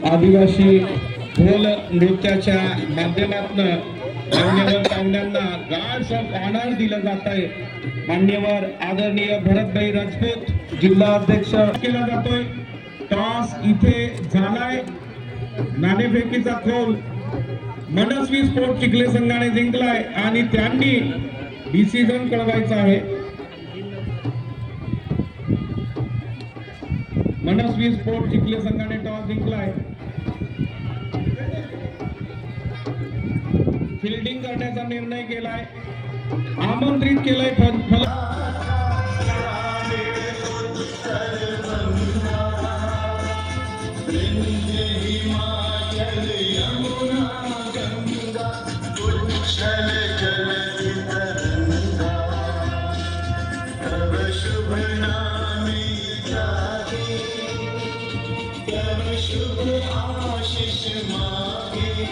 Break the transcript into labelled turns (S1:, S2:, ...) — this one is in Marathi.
S1: आदिवासी ढोल नृत्याच्या माध्यमातून मान्यवर पाहुण्यांना गार्ड्स ऑफ ऑनर दिलं जात आहे। मान्यवर आदरणीय भरतभाई राजपूत जिल्हा अध्यक्ष केला जातोय। टॉस इथे झालाय, नाणेफेकीचा कौल मनस्वी स्पोर्ट चिखले संघाने जिंकलाय आणि त्यांनी डिसिजन कळवायचा आहे। मनस्वी स्पोर्ट चिखले संघाने टॉस जिंकलाय, फिल्डिंग करण्याचा निर्णय केलाय, आमंत्रित केलाय
S2: शुभ आशीष मांगे